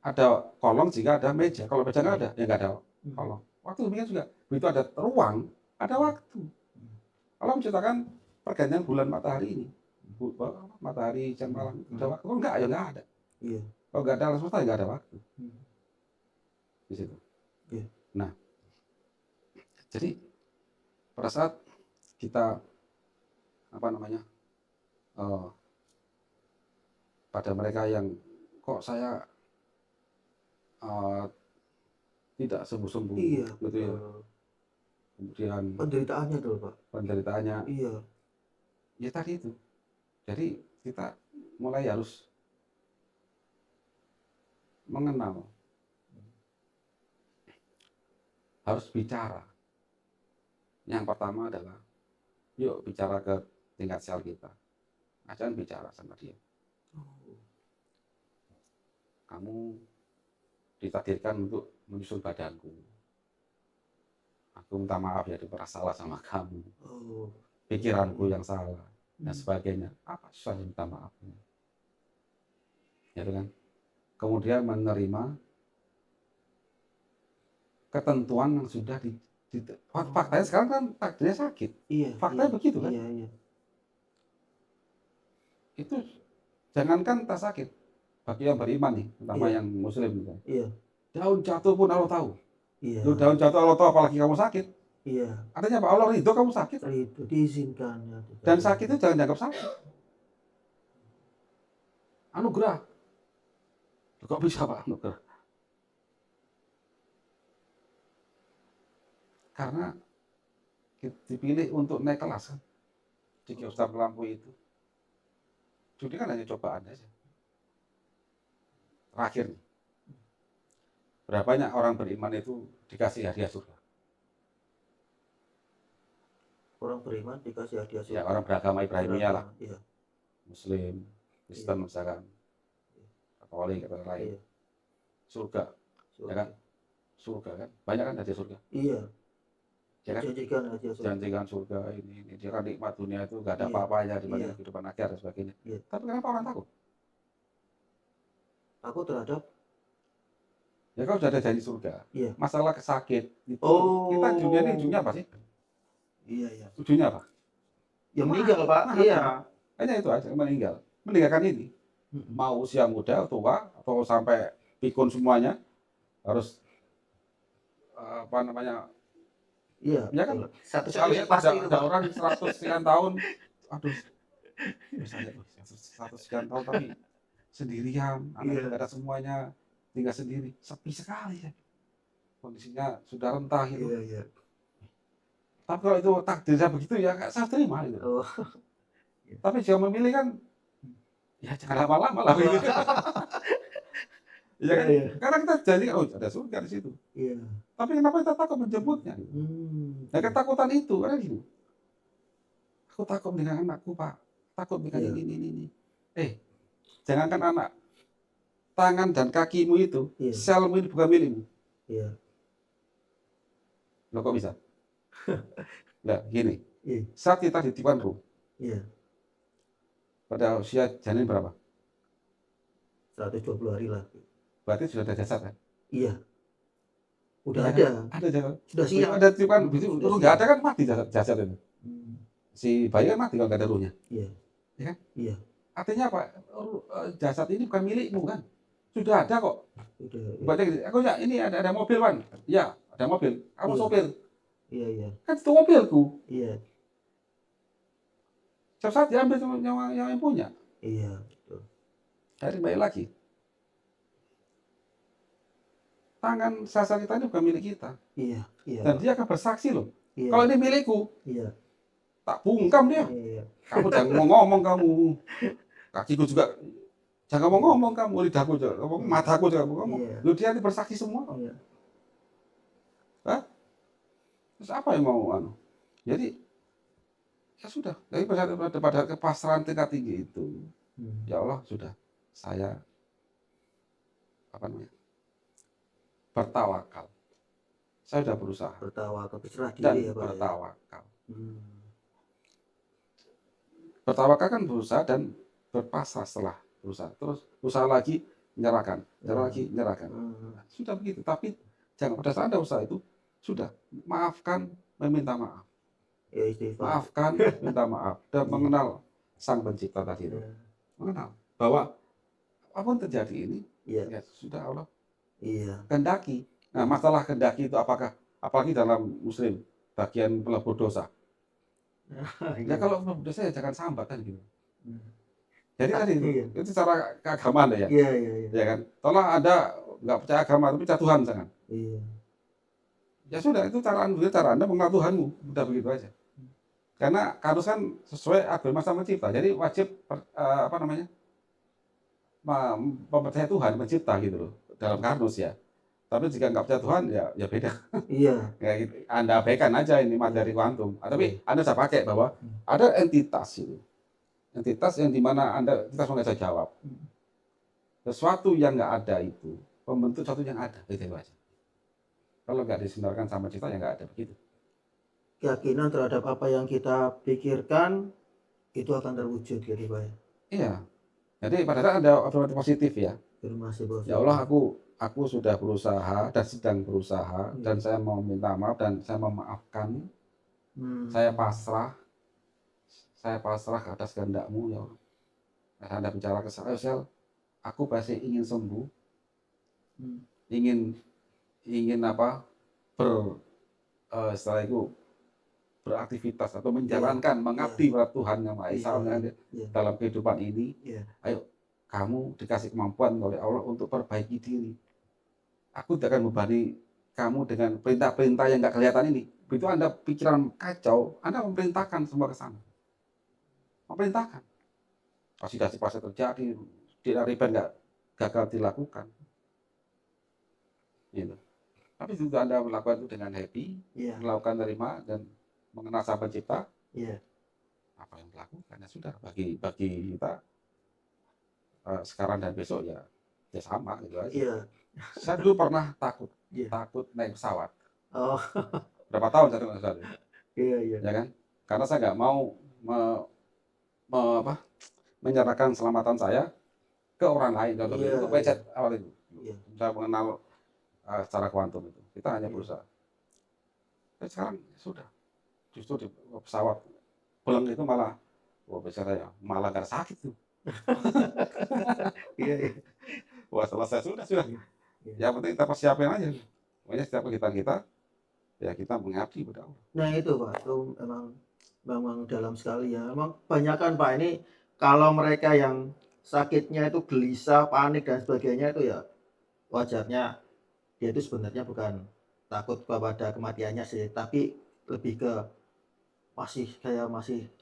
Ada kolong jika ada meja. Kalau meja nggak ada, ya nggak ada kolong. Waktu demikian juga. Begitu ada ruang, ada waktu. Allah menciptakan pergantian bulan matahari ini. Matahari jam malam ada waktu. Kalau enggak, ya enggak ada. Kalau enggak ada alam semesta, enggak ada waktu. Di situ. Nah, jadi pada saat kita pada mereka yang kok saya tidak sembuh-sembuh gitu ya. kemudian penderitaannya tuh Pak. Penderitaannya. Iya. Ya tadi itu. Jadi kita mulai harus mengenal, harus bicara. Yang pertama adalah, yuk bicara ke tingkat sel kita. Jangan bicara sama dia. Kamu ditakdirkan untuk menyusun badanku. Aku minta maaf ya, pernah salah sama kamu. Pikiranku yang salah dan sebagainya. Apa susah minta maafnya? Ya kan? Kemudian menerima ketentuan yang sudah faktanya sekarang kan takdirnya sakit. Iya. Faktanya begitu kan? Iya. Itu jangankan tak sakit. Bagi yang beriman nih, terutama yang muslim gitu. Iya. Daun jatuh pun Allah tahu. Iya. Lu daun jatuh Allah tahu, apalagi kamu sakit. Iya. Artinya apa? Allah ridho kamu sakit. Itu diizinkan. Dan sakit itu jangan dianggap sakit. Anugerah. Kok bisa Pak anugerah? Karena dipilih untuk naik kelas kan. Di Ustaz Lampu itu. Jadi kan hanya cobaan aja. Terakhir nih. Berapa banyak orang beriman itu dikasih hadiah surga? Orang beriman dikasih hadiah surga. Ya, orang beragama Ibrahimiyah lah. Iya. Muslim, Kristen misalkan. Katolik atau lain. Surga. Ya kan? Surga kan? Banyak kan hadiah surga? Iya. Ya kan? Janjikan surga ini. Dia kan nikmat dunia itu gak ada apa-apanya dibanding kehidupan akhir dan sebagainya. Tapi kenapa orang takut? Takut terhadap? Ya kalau sudah ada janji surga. Iya. Masalah sakit itu kita dunia ini ujungnya apa sih? Iya. Ujungnya apa? Ya meninggal Pak. Iya. Hanya itu aja, meninggal. Meninggalkan ini. Mau usia muda, tua, atau sampai pikun semuanya harus apa namanya? Iya. Ya kan? Satu Sekali ada orang 100 sekian tahun, aduh, misalnya 100 sekian tahun tapi sendirian, anak ada semuanya, tinggal sendiri, sepi sekali ya. Kondisinya sudah rentah gitu. Iya. Tapi kalau itu takdirnya begitu ya nggak saya terima gitu. Tapi jika memilih kan, ya jangan lama-lama lah. Gitu. Ya kan? Karena kita janji ada surga di situ. Iya. Tapi kenapa kita takut menjemputnya? Nah, ketakutan itu karena gini. Aku takut dengan anakku Pak, takut dengan ini. Jangankan anak, tangan dan kakimu itu, selmu ini bukan milikmu. Iya. Loh kok bisa? Nah gini, saat kita dititipan ruh, pada usia janin berapa? 120 hari lah. Berarti sudah ada jasad kan? Iya. Udah ada. Ada jasad. Sudah siap. Ada titipan, ruh nggak ada kan mati jasad itu. Si bayi kan mati kalau nggak ada ruhnya. Iya. Ya kan? Iya. Artinya apa? Jasad ini bukan milikmu kan? Sudah ada kok. Baca gitu. Aku ya ini ada mobil kan? Ya ada mobil. Kamu sopir. Iya. Kan itu mobilku. Iya. Siapa saat diambil yang punya. Iya. Betul. Dari baik lagi. Tangan sasar kita ini bukan milik kita. Iya. Dan dia akan bersaksi loh. Iya. Kalau ini milikku. Iya. Tak bungkam dia. Iya. Kamu jangan ngomong kamu. Kakiku juga jangan ngomong kamu, lidahku juga ngomong, mataku juga ngomong. Lu dia ini bersaksi semua. Iya. Hah? Terus apa yang mau Jadi ya sudah. Jadi pada kepasrahan tingkat tinggi itu, ya Allah sudah saya bertawakal. Saya sudah berusaha. Bertawakal, berserah Dan diri ya Pak. Bertawakal. Bertawakal kan berusaha dan berpasrah setelah berusaha. Terus usaha lagi, menyerahkan. Sudah begitu. Tapi jangan pada saat Anda usaha itu, sudah maafkan, meminta maaf. Ya, maafkan, minta maaf. Dan mengenal Sang Pencipta tadi itu. Mengenal bahwa apapun terjadi ini, ya sudah Allah kehendaki. Nah, masalah kehendaki itu apalagi dalam Muslim, bagian pelebur dosa. Ya kalau pelebur dosa ya jangan sambat kan gitu. Jadi tadi itu cara keagamaan ya. Iya. Ya kan. Tolong Anda nggak percaya agama tapi percaya Tuhan jangan. Iya. Ya sudah, itu cara Anda mengenal Tuhanmu, udah begitu aja. Karena Karnus kan sesuai agama Sang Pencipta, jadi wajib apa namanya, mempercayai Tuhan pencipta gitu loh dalam Karnus ya. Tapi jika nggak percaya Tuhan ya beda. Iya. Kayak gitu. Anda abaikan aja ini materi kuantum. Tapi Anda bisa pakai bahwa ada entitas itu, entitas yang dimana kita semua bisa jawab. Sesuatu yang nggak ada itu membentuk sesuatu yang ada, gitu aja. Kalau nggak disinarkan sama cipta ya nggak ada begitu. Keyakinan terhadap apa yang kita pikirkan itu akan terwujud gitu Pak. Iya. Jadi pada saat ada afirmasi positif ya. Ya Allah, aku sudah berusaha dan sedang berusaha dan saya mau minta maaf dan saya memaafkan. Saya pasrah ke atas kehendak-Mu ya Allah. Anda bicara ke saya, aku pasti ingin sembuh. Ingin apa? Setelah itu beraktivitas atau menjalankan, mengabdi pada Tuhan Yang Maha Esa dalam kehidupan ini. Ayo, kamu dikasih kemampuan oleh Allah untuk perbaiki diri. Aku tidak akan membebani kamu dengan perintah-perintah yang nggak kelihatan ini. Begitu Anda pikiran kacau, Anda memerintahkan semua ke sana. Memerintahkan. Pasti terjadi, tidak riba nggak gagal dilakukan. Gitu. Tapi juga Anda melakukan itu dengan happy, melakukan terima dan mengenal Sang Pencipta, apa yang dilakukan ya sudah bagi kita sekarang dan besok ya sama gitu aja. Saya dulu pernah takut naik pesawat. Berapa tahun saya naik pesawat? Ya kan? Karena saya nggak mau menyerahkan keselamatan saya ke orang lain. Contohnya itu mindset awal itu. Saya mengenal secara kuantum itu. Kita hanya berusaha. Dan sekarang sudah. Justru di pesawat pulang itu malah bicara malah nggak sakit tuh. Wah, selesai sudah. Yang penting kita persiapin aja. Pokoknya setiap kegiatan kita ya kita mengabdi pada Allah. Nah itu Pak, itu memang dalam sekali ya. Memang kebanyakan Pak ini kalau mereka yang sakitnya itu gelisah, panik dan sebagainya itu ya wajarnya dia itu sebenarnya bukan takut kepada kematiannya sih, tapi lebih ke masih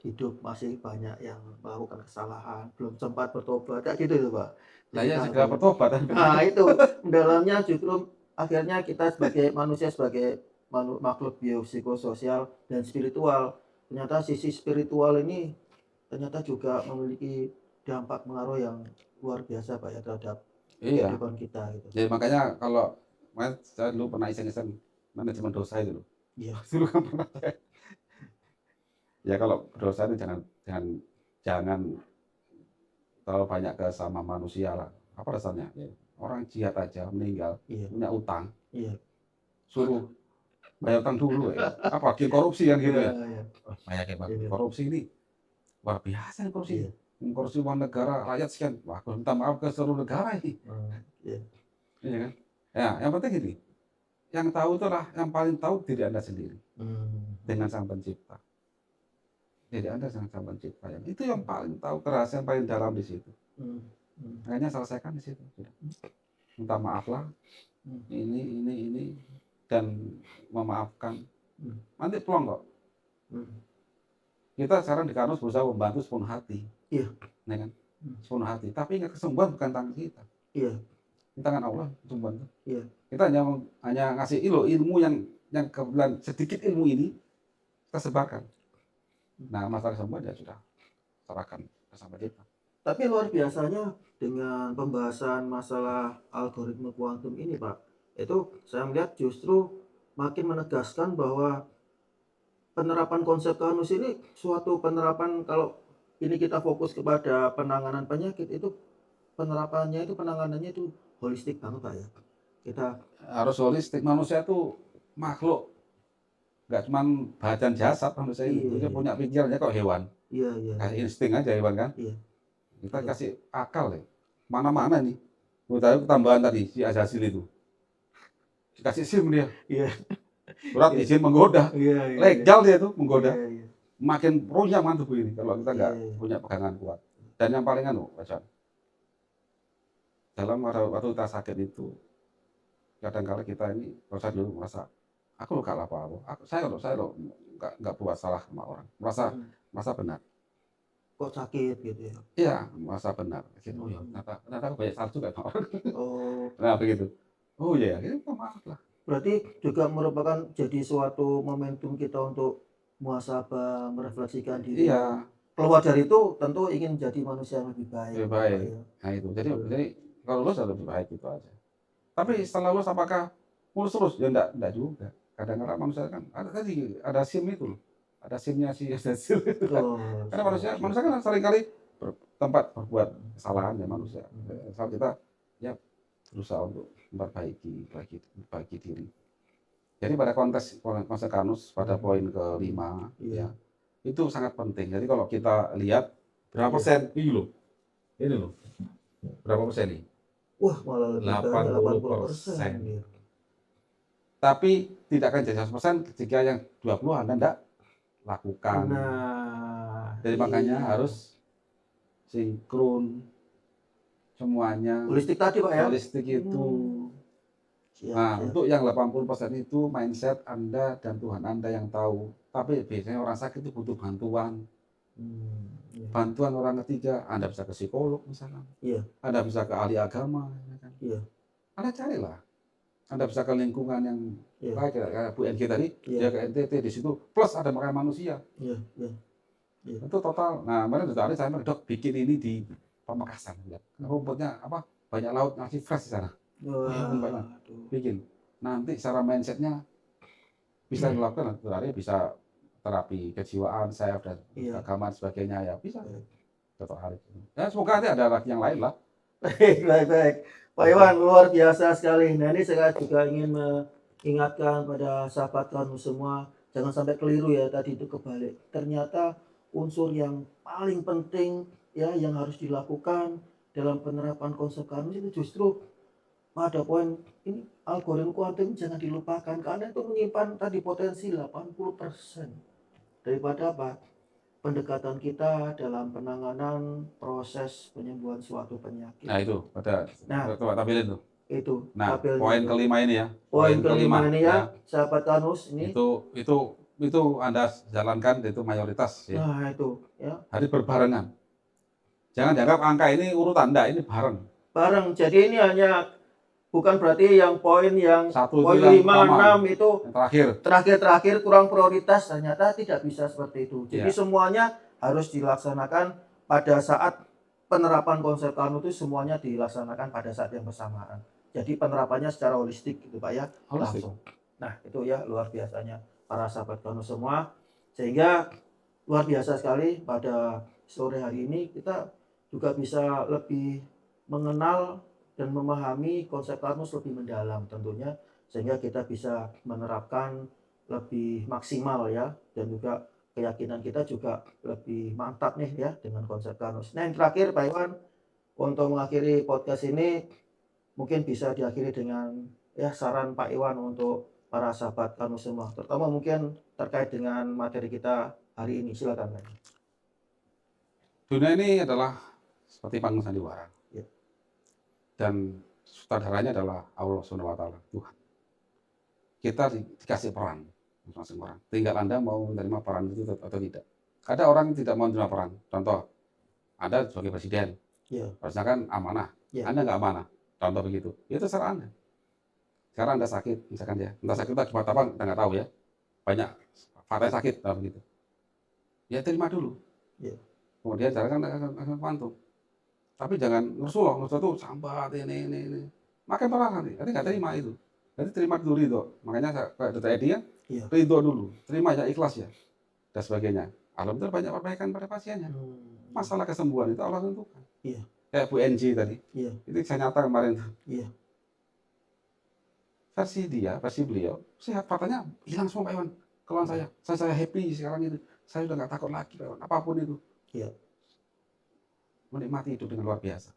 hidup, masih banyak yang melakukan kesalahan, belum sempat bertobat, kayak gitu itu Pak. Nah ya segera bertobat. Nah itu dalamnya justru akhirnya kita sebagai manusia, sebagai makhluk biopsikososial dan spiritual, ternyata sisi spiritual ini ternyata juga memiliki dampak pengaruh yang luar biasa Pak ya terhadap kehidupan kita gitu. Jadi makanya kalau saya dulu pernah iseng-iseng manajemen dosa itu loh. Dulu kan pernah. Ya kalau dosa itu jangan terlalu banyak ke sama manusia lah. Apa rasanya? Orang jihad aja meninggal punya utang. Suruh bayar utang dulu ya. Apa dia korupsi kan gitu ya. Banyak korupsi ini luar biasa nih korupsi. Korupsi uang negara rakyat sekian. Wah, aku minta maaf ke seluruh negara ini. Iya kan? Ya, yang penting ini. Yang tahu itulah yang paling tahu diri Anda sendiri. Dengan Sang Pencipta. Diri Anda Sang Pencipta. Itu yang paling tahu, kerahasiaan paling dalam di situ. Makanya selesaikan di situ. Minta maaflah. Ini dan memaafkan. Nanti pulang kok. Kita sekarang di Karnus berusaha membantu sepenuh hati. Ya kan? Sepenuh hati. Tapi ingat kesembuhan bukan tangan kita. Ini tangan Allah kesembuhan. Kita hanya ngasih ilmu yang kebetulan sedikit ilmu ini kita sebarkan. Nah, masalah kesembuhan ya sudah serahkan bersama kita. Tapi luar biasanya dengan pembahasan masalah algoritma kuantum ini Pak, itu saya melihat justru makin menegaskan bahwa penerapan konsep Karnus ini suatu penerapan, kalau ini kita fokus kepada penanganan penyakit, itu penerapannya itu penanganannya itu holistik banget Pak ya. Kita harus holistik. Manusia itu makhluk nggak cuma badan jasad manusia itu. Dia punya pikirannya kok hewan. Kasih insting aja hewan kan. Kita kasih akal ya. Mana-mana nih. Menurut tambahan tadi si Azazil itu. Dikasih SIM dia. Surat izin menggoda. Legal dia tuh menggoda. Makin runyam kan tubuh ini kalau kita nggak punya pegangan kuat. Dan yang paling dalam waktu kita sakit itu, kadang-kadang kita ini dulu merasa aku lo gak apa-apa. Saya lo nggak buat salah sama orang. Merasa benar. Kok sakit gitu ya? Iya, merasa benar. Gitu. Oh ya, ternyata aku banyak salah juga sama orang. Oh. Nah begitu. Oh iya, itu maaf lah. Berarti juga merupakan jadi suatu momentum kita untuk muhasabah, merefleksikan diri. Iya. Keluar dari itu tentu ingin menjadi manusia yang lebih baik. Lebih baik. Ya. Nah itu. Jadi kalau lulus lebih baik itu aja. Tapi setelah lulus apakah mulus terus? Ya enggak juga. Kadang-kadang manusia kan ada SIM itu loh. Ada SIM-nya sih, ada SIM. Karena manusia kan seringkali tempat berbuat kesalahan ya manusia. Saat kita ya berusaha untuk memperbaiki diri. Jadi pada konteks Kanus pada poin kelima ya itu sangat penting. Jadi kalau kita lihat berapa persen ini loh, berapa persen nih? Wah malah lebih 80%. Tapi tidak akan jadi 100% ketika yang 20 Anda tidak lakukan. Nah, jadi makanya harus sinkron semuanya. Holistik tadi Pak ya? Holistik itu. Nah, untuk yang 80% itu mindset Anda dan Tuhan Anda yang tahu. Tapi biasanya orang sakit itu butuh bantuan. Bantuan orang ketiga, Anda bisa ke psikolog misalnya. Anda bisa ke ahli agama. Anda carilah. Anda bisa ke lingkungan yang baik kayak Bu NG tadi, dia ke NTT di situ plus ada makan manusia. Itu total. Nah, kemarin dari saya Dok bikin ini di Pamekasan. Rumputnya apa? Banyak laut nasi fresh di sana. Bikin. Nanti secara mindsetnya bisa dilakukan. Nanti bisa terapi kejiwaan, saya dan agama dan sebagainya ya bisa. Dr. Arif. Ya semoga nanti ada lagi yang lain lah. Baik. Pak Iwan luar biasa sekali. Nah ini saya juga ingin mengingatkan pada sahabat kamu semua, jangan sampai keliru ya tadi itu kebalik. Ternyata unsur yang paling penting ya yang harus dilakukan dalam penerapan konsep Kanus itu justru pada poin ini algoritma kuantum jangan dilupakan karena itu menyimpan tadi potensi 80% daripada apa? Pendekatan kita dalam penanganan proses penyembuhan suatu penyakit. Nah itu pada coba tampilin tuh. Itu. Nah poin kelima ini ya. Poin kelima ini ya, sahabat Kanus ini. Itu Anda jalankan itu mayoritas ya. Nah itu ya. Hari berbarengan. Jangan dianggap angka ini urutan, enggak, ini bareng. Bareng. Jadi ini hanya bukan berarti yang poin yang satu poin 5, 6 itu terakhir kurang prioritas, ternyata tidak bisa seperti itu. Jadi semuanya harus dilaksanakan pada saat penerapan konsep Kanus itu semuanya dilaksanakan pada saat yang bersamaan. Jadi penerapannya secara holistik gitu Pak ya, langsung. Nah itu ya luar biasanya para sahabat Kanus semua. Sehingga luar biasa sekali pada sore hari ini kita juga bisa lebih mengenal dan memahami konsep Kanus lebih mendalam tentunya, sehingga kita bisa menerapkan lebih maksimal ya, dan juga keyakinan kita juga lebih mantap nih ya dengan konsep Kanus. Nah yang terakhir Pak Iwan, untuk mengakhiri podcast ini mungkin bisa diakhiri dengan ya saran Pak Iwan untuk para sahabat Kanus semua, terutama mungkin terkait dengan materi kita hari ini. Silakan Pak. Dunia ini adalah seperti panggung sandiwara. Dan sutradaranya adalah Allah SWT, Tuhan. Kita dikasih peran masing-masing orang. Tinggal Anda mau menerima peran itu atau tidak. Ada orang yang tidak mau menerima peran. Contoh, Anda sebagai presiden, harusnya kan amanah. Anda nggak amanah. Contoh begitu. Itu terserah Anda. Sekarang Anda sakit, misalkan ya. Entah sakit akibat apa, kita nggak tahu ya. Banyak faktanya sakit, begitu. Ya terima dulu. Kemudian jalankan akan pantung. Tapi jangan ngerusuh tuh sambat ini. Makin parah nanti nggak terima itu. Jadi terima dulu itu. Makanya kayak Dr. Edi ya, ridho dulu, terima ya, ikhlas ya, dan sebagainya. Alhamdulillah banyak perbaikan pada pasiennya. Masalah kesembuhan itu Allah tentukan. Kayak Bu NG tadi, itu saya nyata kemarin. Versi beliau, sehat faktanya hilang semua Pak Iwan. Keluhan saya happy sekarang itu. Saya udah nggak takut lagi Pak Iwan, apapun itu. Menikmati hidup dengan luar biasa.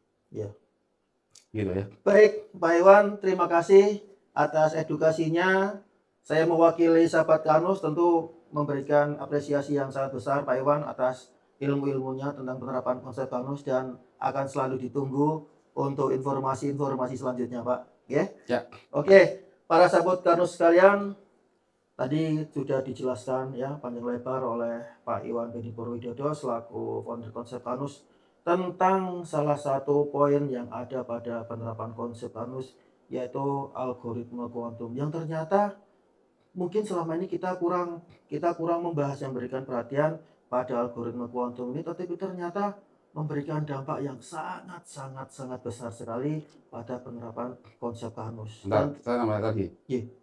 Gitu ya. Baik, Pak Iwan, terima kasih atas edukasinya. Saya mewakili sahabat Kanus tentu memberikan apresiasi yang sangat besar Pak Iwan atas ilmu-ilmunya tentang penerapan konsep Kanus, dan akan selalu ditunggu untuk informasi-informasi selanjutnya Pak. Ya. Ya. Oke, para sahabat Kanus sekalian, Tadi sudah dijelaskan ya panjang lebar oleh Pak Iwan Beni Purwidodo selaku founder konsep Karnus tentang salah satu poin yang ada pada penerapan konsep Karnus, yaitu algoritma kuantum, yang ternyata mungkin selama ini kita kurang membahas yang memberikan perhatian pada algoritma kuantum ini, tetapi ternyata memberikan dampak yang sangat besar sekali pada penerapan konsep Karnus. Dan saya nambah lagi,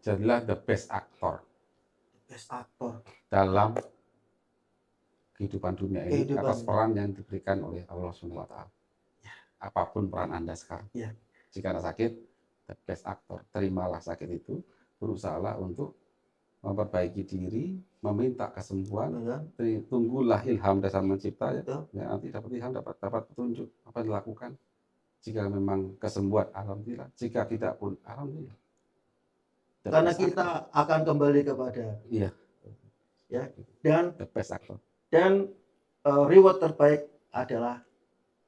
jadilah the best actor dalam kehidupan dunia ini atas peran yang diberikan oleh Allah SWT. Apapun peran Anda sekarang, jika Anda sakit, the best actor, terimalah sakit itu, berusahalah untuk memperbaiki diri, meminta kesembuhan, tunggulah ilham dasar mencipta, ya, nanti dapat ilham, dapat petunjuk apa yang dilakukan. Jika memang kesembuhan, alhamdulillah. Jika tidak pun, alhamdulillah. Karena kita akan kembali kepada dan the best actor. Dan reward terbaik adalah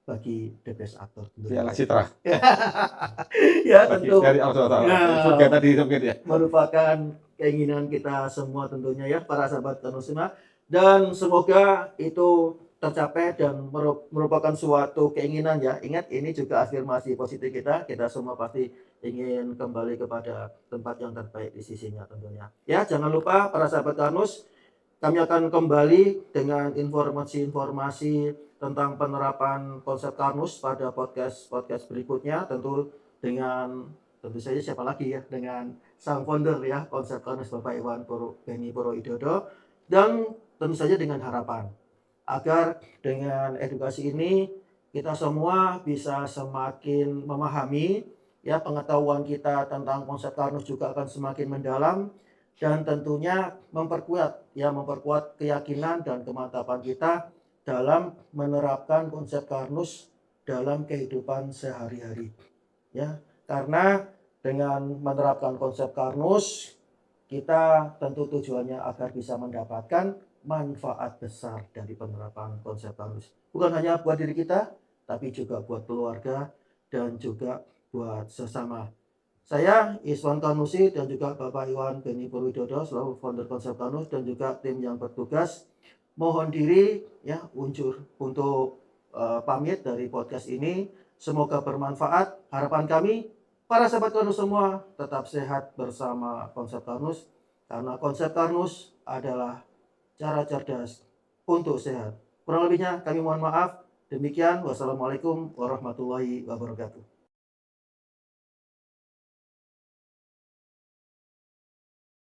bagi the best actor. Piala Citra. Ya tentu. Dari tadi ya. Merupakan keinginan kita semua tentunya ya para sahabat Karnus semua, dan semoga itu tercapai dan merupakan suatu keinginan ya. Ingat, ini juga afirmasi positif kita semua pasti ingin kembali kepada tempat yang terbaik di sisinya tentunya. Ya, jangan lupa para sahabat Karnus, kami akan kembali dengan informasi-informasi tentang penerapan konsep Karnus pada podcast berikutnya, tentu saja siapa lagi ya, dengan sang founder ya konsep Karnus, Bapak Iwan Beni Purwidodo, dan tentu saja dengan harapan agar dengan edukasi ini kita semua bisa semakin memahami ya, pengetahuan kita tentang konsep Karnus juga akan semakin mendalam, dan tentunya memperkuat keyakinan dan kemantapan kita dalam menerapkan konsep Karnus dalam kehidupan sehari-hari ya. Karena dengan menerapkan konsep Karnus, kita tentu tujuannya agar bisa mendapatkan manfaat besar dari penerapan konsep Karnus, bukan hanya buat diri kita, tapi juga buat keluarga dan juga buat sesama. Saya Iswan Karnusi dan juga Bapak Iwan Beni Purwidodo selaku founder konsep Karnus dan juga tim yang bertugas mohon diri ya untuk pamit dari podcast ini. Semoga bermanfaat. Harapan kami para sahabat Karnus semua tetap sehat bersama konsep Karnus, karena konsep Karnus adalah cara cerdas untuk sehat. Kurang lebihnya kami mohon maaf. Demikian, wassalamualaikum warahmatullahi wabarakatuh.